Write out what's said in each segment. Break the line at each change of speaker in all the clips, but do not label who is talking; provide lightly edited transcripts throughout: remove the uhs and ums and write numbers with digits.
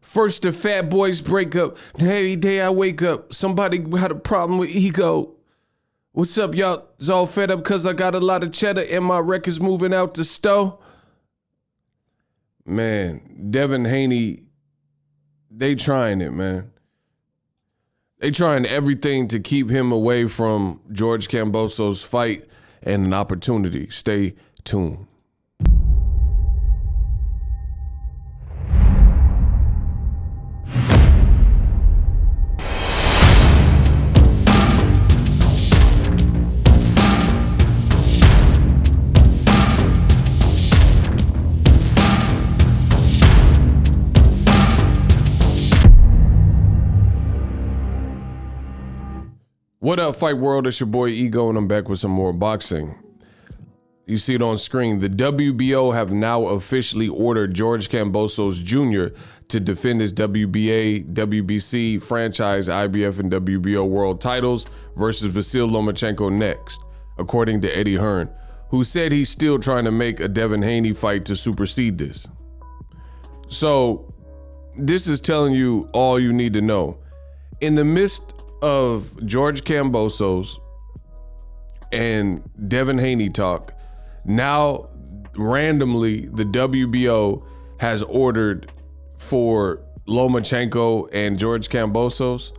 First the fat boys break up. Every day I wake up, somebody had a problem with ego. What's up, y'all? It's all fed up because I got a lot of cheddar and my record's moving out the store. Man, Devin Haney, they trying it, man. They trying everything to keep him away from George Kambosos' fight and an opportunity. Stay tuned. What up, Fight World? It's your boy Ego, and I'm back with some more boxing. You see it on screen. The WBO have now officially ordered George Kambosos Jr. to defend his WBA, WBC, franchise, IBF, and WBO world titles versus Vasyl Lomachenko next, according to Eddie Hearn, who said he's still trying to make a Devin Haney fight to supersede this. So this is telling you all you need to know. In the midst of George Kambosos and Devin Haney talk, now randomly the WBO has ordered for Lomachenko and George Kambosos.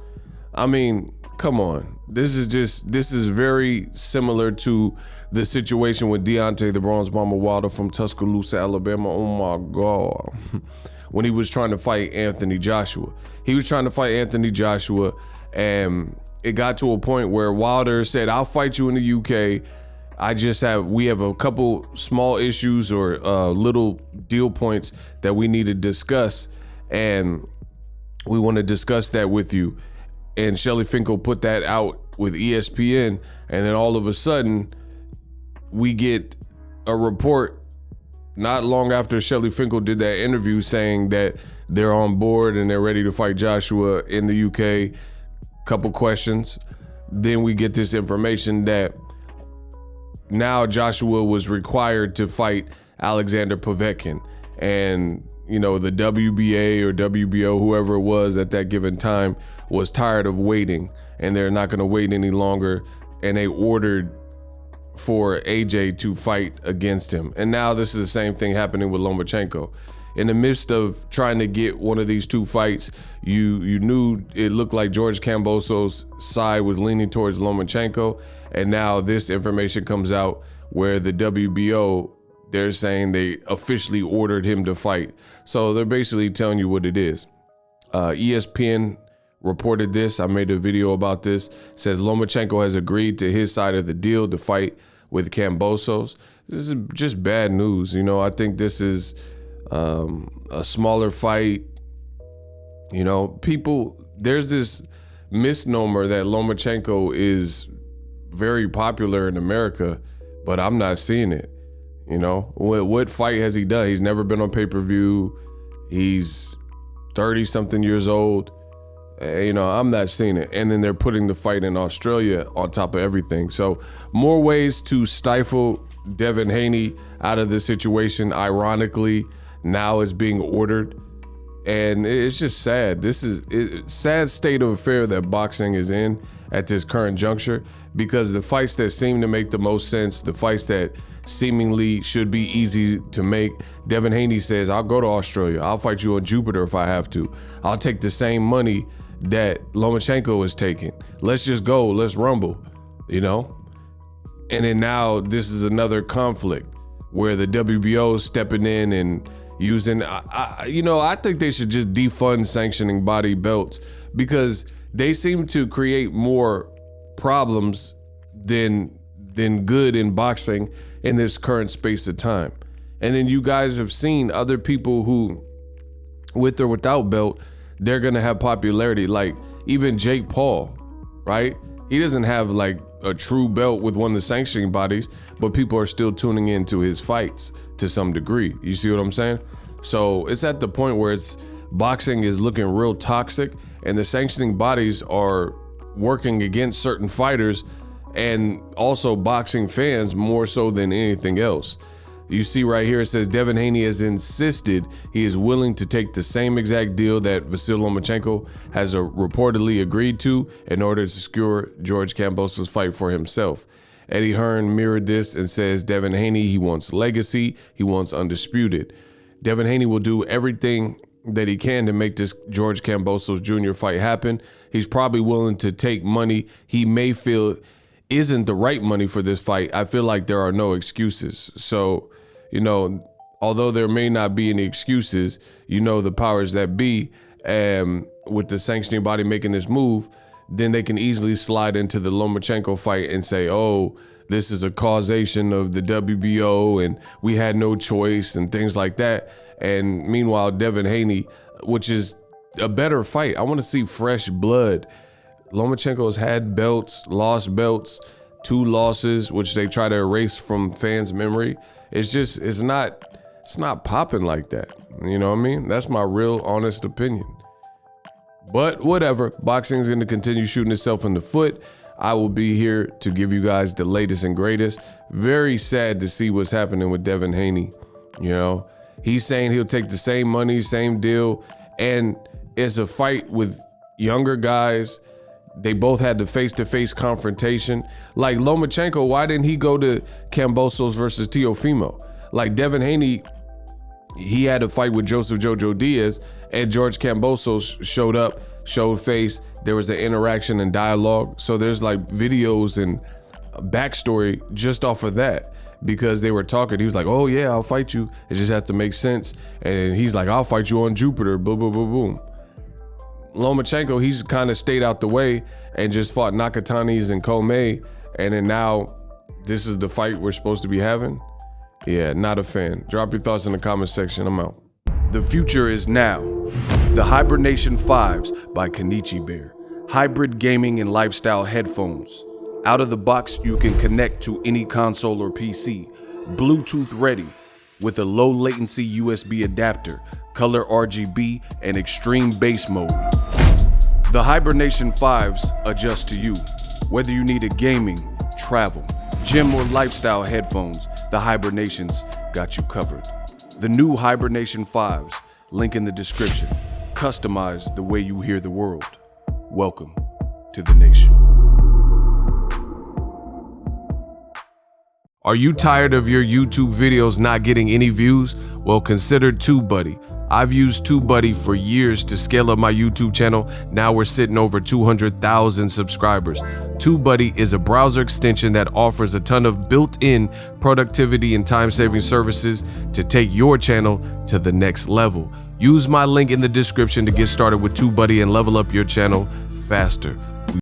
I mean, come on. This is very similar to the situation with Deontay the Bronze Bomber Wilder from Tuscaloosa, Alabama. Oh my God. When he was trying to fight Anthony Joshua. He was trying to fight Anthony Joshua, and it got to a point where Wilder said, I'll fight you in the UK. We have a couple small issues or little deal points that we need to discuss, and we want to discuss that with you. And Shelly Finkel put that out with ESPN, and then all of a sudden we get a report not long after Shelly Finkel did that interview saying that they're on board and they're ready to fight Joshua in the UK. Couple questions. Then we get this information that now Joshua was required to fight Alexander Povetkin, and you know, the WBA or WBO, whoever it was at that given time, was tired of waiting, and they're not going to wait any longer, and they ordered for AJ to fight against him. And now this is the same thing happening with Lomachenko. In the midst of trying to get one of these two fights, you knew it looked like George Kambosos' side was leaning towards Lomachenko, and now this information comes out where the WBO, they're saying they officially ordered him to fight. So they're basically telling you what it is. ESPN reported this. I made a video about this. It says Lomachenko has agreed to his side of the deal to fight with Kambosos. This is just bad news. You know, I think this is a smaller fight. You know, there's this misnomer that Lomachenko is very popular in America, but I'm not seeing it. You know, what fight has he done? He's never been on pay-per-view. He's 30 something years old. You know, I'm not seeing it. And then they're putting the fight in Australia on top of everything. So more ways to stifle Devin Haney out of the situation. Ironically, now is being ordered, and it's just sad. This is a sad state of affair that boxing is in at this current juncture, because the fights that seem to make the most sense, the fights that seemingly should be easy to make, Devin Haney says, I'll go to Australia. I'll fight you on Jupiter if I have to. I'll take the same money that Lomachenko is taking. Let's just go. Let's rumble, you know? And then now this is another conflict where the WBO is stepping in and using, I think they should just defund sanctioning body belts, because they seem to create more problems than good in boxing in this current space of time. And then you guys have seen other people who, with or without belt, they're gonna have popularity. Like even Jake Paul, right? He doesn't have like a true belt with one of the sanctioning bodies, but people are still tuning into his fights to some degree. You see what I'm saying? So it's at the point where boxing is looking real toxic, and the sanctioning bodies are working against certain fighters and also boxing fans more so than anything else. You see right here, it says Devin Haney has insisted he is willing to take the same exact deal that Vasyl Lomachenko has reportedly agreed to in order to secure George Kambosos' fight for himself. Eddie Hearn mirrored this and says Devin Haney, he wants legacy, he wants undisputed. Devin Haney will do everything that he can to make this George Kambosos Jr. fight happen. He's probably willing to take money he may feel isn't the right money for this fight. I feel like there are no excuses. So, you know, although there may not be any excuses, you know, the powers that be, with the sanctioning body making this move, then they can easily slide into the Lomachenko fight and say, oh, this is a causation of the WBO and we had no choice and things like that. And meanwhile, Devin Haney, which is a better fight. I want to see fresh blood. Lomachenko's had belts, lost belts, 2 losses, which they try to erase from fans' memory. It's just, it's not popping like that. You know what I mean? That's my real honest opinion. But whatever, boxing is going to continue shooting itself in the foot. I will be here to give you guys the latest and greatest. Very sad to see what's happening with Devin Haney. You know, he's saying he'll take the same money, same deal. And it's a fight with younger guys. They both had the face-to-face confrontation. Like Lomachenko, why didn't he go to Kambosos versus Teofimo? Like Devin Haney, he had a fight with Joseph Jojo Diaz, and George Kambosos showed up, showed face. There was an interaction and dialogue. So there's like videos and backstory just off of that, because they were talking. He was like, oh yeah, I'll fight you. It just has to make sense. And he's like, I'll fight you on Jupiter, boom, boom, boom, boom. Lomachenko, he's kind of stayed out the way and just fought Nakatanis and Komei, and then now this is the fight we're supposed to be having. Yeah, not a fan. Drop your thoughts in the comment section. I'm out.
The future is now. The Hibernation 5s by Kenichi Bear. Hybrid gaming and lifestyle headphones. Out of the box, you can connect to any console or PC. Bluetooth ready with a low latency USB adapter, color RGB, and extreme bass mode. The Hibernation 5s adjust to you. Whether you need a gaming, travel, gym, or lifestyle headphones, the Hibernations got you covered. The new Hibernation 5s, link in the description. Customize the way you hear the world. Welcome to the nation.
Are you tired of your YouTube videos not getting any views? Well, consider TubeBuddy. I've used TubeBuddy for years to scale up my YouTube channel. Now we're sitting over 200,000 subscribers. TubeBuddy is a browser extension that offers a ton of built-in productivity and time-saving services to take your channel to the next level. Use my link in the description to get started with TubeBuddy and level up your channel faster.